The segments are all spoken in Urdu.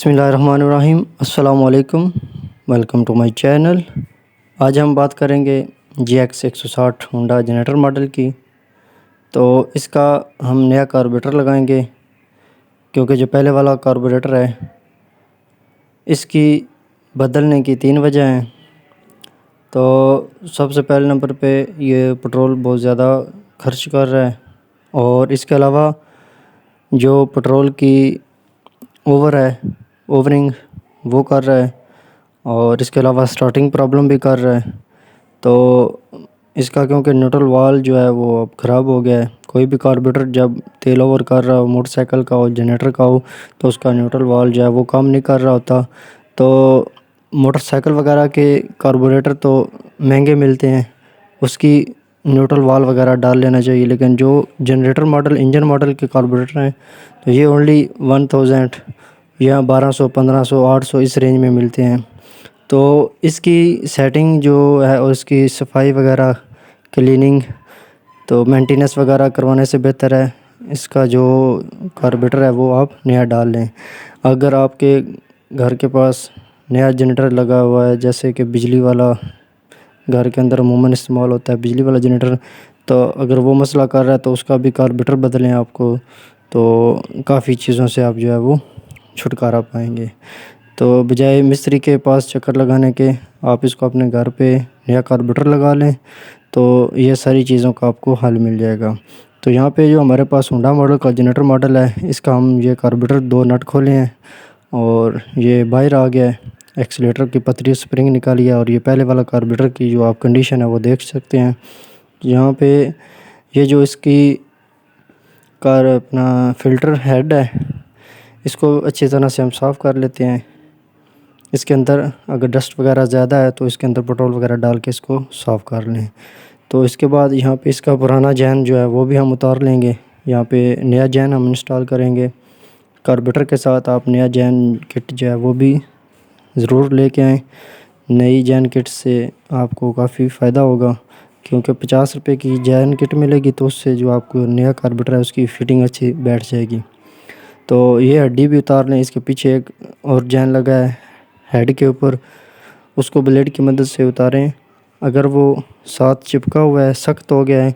بسم اللہ الرحمن الرحیم۔ السلام علیکم، ویلکم ٹو مائی چینل۔ آج ہم بات کریں گے GX 160 ہونڈا جنریٹر ماڈل کی۔ تو اس کا ہم نیا کاربوریٹر لگائیں گے، کیونکہ جو پہلے والا کاربوریٹر ہے اس کی بدلنے کی 3 وجہ ہیں۔ تو سب سے پہلے نمبر پہ یہ پٹرول بہت زیادہ خرچ کر رہا ہے، اور اس کے علاوہ جو پٹرول کی اوورنگ وہ کر رہا ہے، اور اس کے علاوہ سٹارٹنگ پرابلم بھی کر رہا ہے۔ تو اس کا کیونکہ نیوٹرل وال جو ہے وہ اب خراب ہو گیا ہے۔ کوئی بھی کاربوریٹر جب تیل اوور کر رہا ہو، موٹر سائیکل کا ہو، جنریٹر کا ہو، تو اس کا نیوٹرل وال جو ہے وہ کام نہیں کر رہا ہوتا۔ تو موٹر سائیکل وغیرہ کے کاربوریٹر تو مہنگے ملتے ہیں، اس کی نیوٹرل وال وغیرہ ڈال لینا چاہیے، لیکن جو جنریٹر ماڈل انجن ماڈل کے کاربوریٹر ہیں تو یہ اونلی 1000 یا 1200 1500 800 اس رینج میں ملتے ہیں۔ تو اس کی سیٹنگ جو ہے اور اس کی صفائی وغیرہ، کلیننگ تو مینٹیننس وغیرہ کروانے سے بہتر ہے اس کا جو کاربوریٹر ہے وہ آپ نیا ڈال لیں۔ اگر آپ کے گھر کے پاس نیا جنریٹر لگا ہوا ہے، جیسے کہ بجلی والا گھر کے اندر عموماً استعمال ہوتا ہے بجلی والا جنریٹر، تو اگر وہ مسئلہ کر رہا ہے تو اس کا بھی کاربوریٹر بدلیں آپ کو، تو کافی چیزوں سے آپ جو ہے وہ چھٹکارا پائیں گے۔ تو بجائے مستری کے پاس چکر لگانے کے، آپ اس کو اپنے گھر پہ نیا کاربوریٹر لگا لیں، تو یہ ساری چیزوں کا آپ کو حل مل جائے گا۔ تو یہاں پہ جو ہمارے پاس ہونڈا ماڈل کا جنریٹر ماڈل ہے، اس کا ہم یہ کاربوریٹر 2 نٹ کھولے ہیں اور یہ باہر آ گیا ہے، ایکسیلیٹر کی پتری سپرنگ نکالی ہے، اور یہ پہلے والا کاربوریٹر کی جو آپ کنڈیشن ہے وہ دیکھ سکتے ہیں۔ یہاں پہ یہ جو اس کی اپنا فلٹر ہیڈ ہے، اس کو اچھی طرح سے ہم صاف کر لیتے ہیں۔ اس کے اندر اگر ڈسٹ وغیرہ زیادہ ہے تو اس کے اندر پٹرول وغیرہ ڈال کے اس کو صاف کر لیں۔ تو اس کے بعد یہاں پہ اس کا پرانا جین جو ہے وہ بھی ہم اتار لیں گے، یہاں پہ نیا جین ہم انسٹال کریں گے۔ کاربوریٹر کے ساتھ آپ نیا جین کٹ جو ہے وہ بھی ضرور لے کے آئیں۔ نئی جین کٹ سے آپ کو کافی فائدہ ہوگا، کیونکہ 50 روپے کی جین کٹ ملے گی، تو اس سے جو آپ کو نیا کاربوریٹر ہے اس کی فٹنگ اچھی بیٹھ جائے گی۔ تو یہ ہڈی بھی اتار لیں، اس کے پیچھے ایک اور جین لگا ہے ہیڈ کے اوپر، اس کو بلیڈ کی مدد سے اتاریں۔ اگر وہ ساتھ چپکا ہوا ہے، سخت ہو گیا ہے،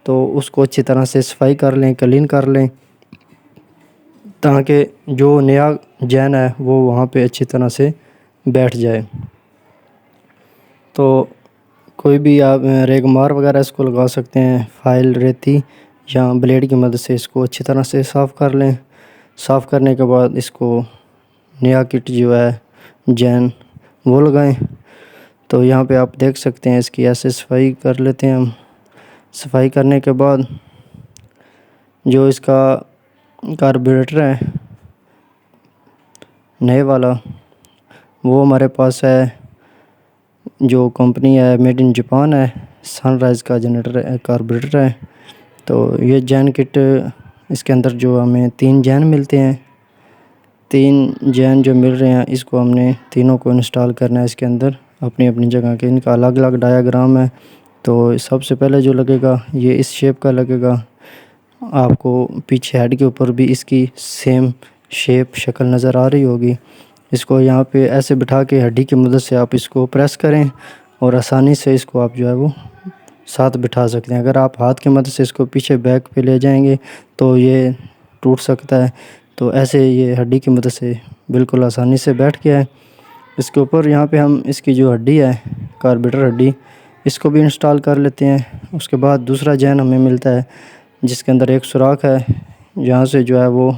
تو اس کو اچھی طرح سے صفائی کر لیں، کلین کر لیں، تاکہ جو نیا جین ہے وہ وہاں پہ اچھی طرح سے بیٹھ جائے۔ تو کوئی بھی آپ ریگ مار وغیرہ اس کو لگا سکتے ہیں، فائل ریتی یا بلیڈ کی مدد سے اس کو اچھی طرح سے صاف کر لیں۔ صاف کرنے کے بعد اس کو نیا کٹ جو ہے جین وہ لگائیں۔ تو یہاں پہ آپ دیکھ سکتے ہیں اس کی ایسے صفائی کر لیتے ہیں ہم۔ صفائی کرنے کے بعد جو اس کا کاربوریٹر ہے نئے والا، وہ ہمارے پاس ہے، جو کمپنی ہے میڈ ان جاپان ہے، سن رائز کا جنریٹر کاربوریٹر ہے۔ تو یہ جین کٹ، اس کے اندر جو ہمیں 3 جین ملتے ہیں، 3 جین جو مل رہے ہیں، اس کو ہم نے تینوں کو انسٹال کرنا ہے اس کے اندر اپنی اپنی جگہ کے۔ ان کا الگ الگ ڈایاگرام ہے۔ تو سب سے پہلے جو لگے گا یہ اس شیپ کا لگے گا، آپ کو پیچھے ہیڈ کے اوپر بھی اس کی سیم شیپ شکل نظر آ رہی ہوگی۔ اس کو یہاں پہ ایسے بٹھا کے ہڈی کی مدد سے آپ اس کو پریس کریں، اور آسانی سے اس کو آپ جو ہے وہ ساتھ بٹھا سکتے ہیں۔ اگر آپ ہاتھ کی مدد سے اس کو پیچھے بیک پہ لے جائیں گے تو یہ ٹوٹ سکتا ہے۔ تو ایسے یہ ہڈی کی مدد سے بالکل آسانی سے بیٹھ گیا ہے۔ اس کے اوپر یہاں پہ ہم اس کی جو ہڈی ہے، کاربوریٹر ہڈی، اس کو بھی انسٹال کر لیتے ہیں۔ اس کے بعد دوسرا جین ہمیں ملتا ہے جس کے اندر ایک سوراخ ہے، جہاں سے جو ہے وہ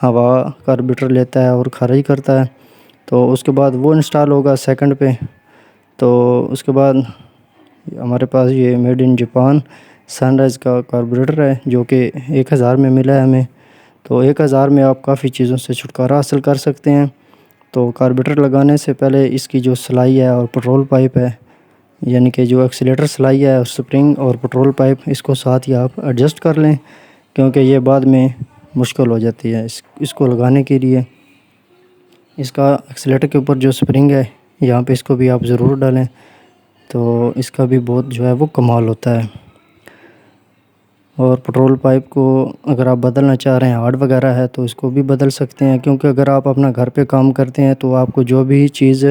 ہوا کاربوریٹر لیتا ہے اور خارج کرتا ہے۔ تو اس کے بعد وہ انسٹال ہوگا سیکنڈ پہ۔ تو اس کے بعد ہمارے پاس یہ made in Japan sunrise کا کاربوریٹر ہے، جو کہ 1000 میں ملا ہے ہمیں۔ تو 1000 میں آپ کافی چیزوں سے چھٹکارا حاصل کر سکتے ہیں۔ تو کاربوریٹر لگانے سے پہلے اس کی جو سلائی ہے اور پٹرول پائپ ہے، یعنی کہ جو ایکسیلیٹر سلائی ہے اور سپرنگ اور پٹرول پائپ، اس کو ساتھ ہی آپ ایڈجسٹ کر لیں، کیونکہ یہ بعد میں مشکل ہو جاتی ہے اس کو لگانے کے لیے۔ اس کا ایکسیلیٹر کے اوپر جو سپرنگ ہے، یہاں پہ اس کو بھی آپ ضرور ڈالیں، تو اس کا بھی بہت جو ہے وہ کمال ہوتا ہے۔ اور پٹرول پائپ کو اگر آپ بدلنا چاہ رہے ہیں، ہارڈ وغیرہ ہے تو اس کو بھی بدل سکتے ہیں، کیونکہ اگر آپ اپنا گھر پہ کام کرتے ہیں تو آپ کو جو بھی چیز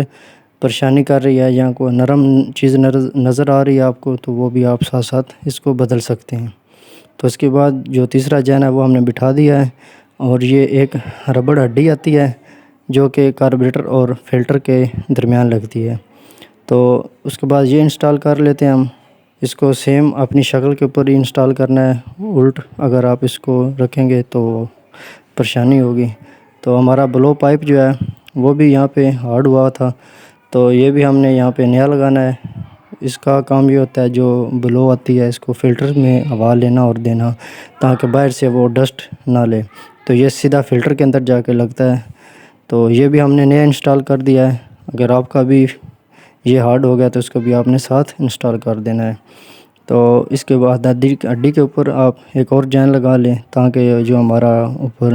پریشانی کر رہی ہے یا کوئی نرم چیز نظر آ رہی ہے آپ کو، تو وہ بھی آپ ساتھ ساتھ اس کو بدل سکتے ہیں۔ تو اس کے بعد جو تیسرا جین ہے وہ ہم نے بٹھا دیا ہے، اور یہ ایک ربڑ ہڈی آتی ہے جو کہ کاربوریٹر اور فلٹر کے درمیان لگتی ہے۔ تو اس کے بعد یہ انسٹال کر لیتے ہیں ہم۔ اس کو سیم اپنی شکل کے اوپر ہی انسٹال کرنا ہے، الٹ اگر آپ اس کو رکھیں گے تو پریشانی ہوگی۔ تو ہمارا بلو پائپ جو ہے وہ بھی یہاں پہ ہارڈ ہوا تھا، تو یہ بھی ہم نے یہاں پہ نیا لگانا ہے۔ اس کا کام یہ ہوتا ہے، جو بلو آتی ہے اس کو فلٹر میں ہوا لینا اور دینا، تاکہ باہر سے وہ ڈسٹ نہ لے، تو یہ سیدھا فلٹر کے اندر جا کے لگتا ہے۔ تو یہ بھی ہم نے نیا انسٹال کر دیا ہے۔ اگر آپ کا بھی یہ ہارڈ ہو گیا تو اس کو بھی آپ نے ساتھ انسٹال کر دینا ہے۔ تو اس کے بعد ہڈی کے اوپر آپ ایک اور جین لگا لیں، تاکہ جو ہمارا اوپر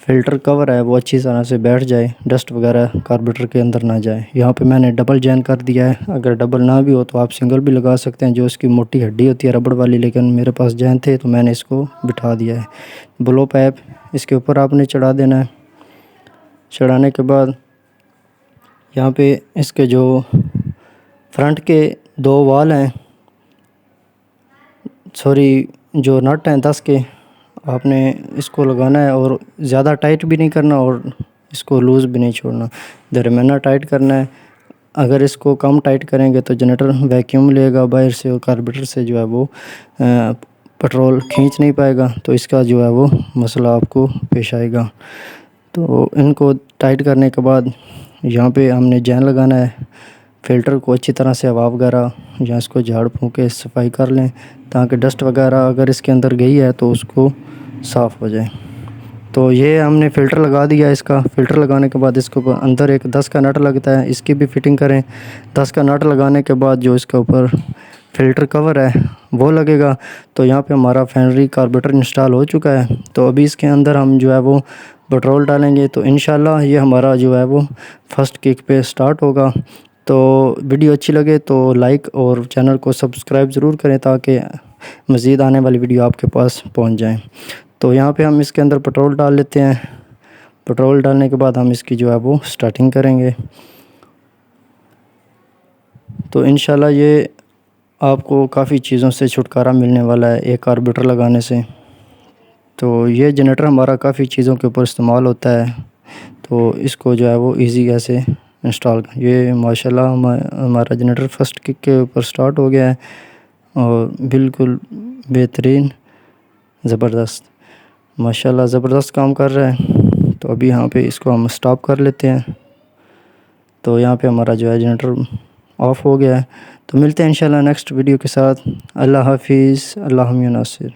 فلٹر کور ہے وہ اچھی طرح سے بیٹھ جائے، ڈسٹ وغیرہ کاربوریٹر کے اندر نہ جائے۔ یہاں پہ میں نے ڈبل جین کر دیا ہے، اگر ڈبل نہ بھی ہو تو آپ سنگل بھی لگا سکتے ہیں، جو اس کی موٹی ہڈی ہوتی ہے ربڑ والی، لیکن میرے پاس جین تھے تو میں نے اس کو بٹھا دیا ہے۔ بلو پائپ اس کے اوپر آپ نے چڑھا دینا ہے۔ چڑھانے کے بعد یہاں پہ اس کے جو فرنٹ کے 2 وال ہیں، جو نٹ ہیں 10 کے، آپ نے اس کو لگانا ہے، اور زیادہ ٹائٹ بھی نہیں کرنا اور اس کو لوز بھی نہیں چھوڑنا، درمیانہ ٹائٹ کرنا ہے۔ اگر اس کو کم ٹائٹ کریں گے تو جنریٹر ویکیوم لے گا باہر سے، اور کاربوریٹر سے جو ہے وہ پٹرول کھینچ نہیں پائے گا، تو اس کا جو ہے وہ مسئلہ آپ کو پیش آئے گا۔ تو ان کو ٹائٹ کرنے کے بعد یہاں پہ ہم نے جین لگانا ہے۔ فلٹر کو اچھی طرح سے ہوا وغیرہ یا اس کو جھاڑ پھونک کے صفائی کر لیں، تاکہ ڈسٹ وغیرہ اگر اس کے اندر گئی ہے تو اس کو صاف ہو جائے۔ تو یہ ہم نے فلٹر لگا دیا ہے۔ اس کا فلٹر لگانے کے بعد اس کو اندر ایک 10 کا نٹ لگتا ہے، اس کی بھی فٹنگ کریں۔ 10 کا نٹ لگانے کے بعد جو اس کے اوپر فلٹر کور ہے وہ لگے گا۔ تو یہاں پہ ہمارا فینری کاربوریٹر انسٹال ہو چکا ہے، تو ابھی اس کے اندر ہم جو ہے وہ پٹرول ڈالیں گے، تو انشاءاللہ یہ ہمارا جو ہے وہ فرسٹ کک پہ سٹارٹ ہوگا۔ تو ویڈیو اچھی لگے تو لائک اور چینل کو سبسکرائب ضرور کریں، تاکہ مزید آنے والی ویڈیو آپ کے پاس پہنچ جائیں۔ تو یہاں پہ ہم اس کے اندر پٹرول ڈال لیتے ہیں۔ پٹرول ڈالنے کے بعد ہم اس کی جو ہے وہ سٹارٹنگ کریں گے۔ تو انشاءاللہ یہ آپ کو کافی چیزوں سے چھٹکارا ملنے والا ہے ایک کاربوریٹر لگانے سے۔ تو یہ جنریٹر ہمارا کافی چیزوں کے اوپر استعمال ہوتا ہے، تو اس کو جو ہے وہ ایزی ایسے انسٹال یہ ماشاءاللہ ہمارا جنریٹر فرسٹ کک کے اوپر سٹارٹ ہو گیا ہے، اور بالکل بہترین، زبردست، ماشاءاللہ زبردست کام کر رہا ہے۔ تو ابھی یہاں پہ اس کو ہم سٹاپ کر لیتے ہیں۔ تو یہاں پہ ہمارا جو ہے جنریٹر آف ہو گیا ہے۔ تو ملتے ہیں انشاءاللہ نیکسٹ ویڈیو کے ساتھ۔ اللہ حافظ، اللہ ناصر۔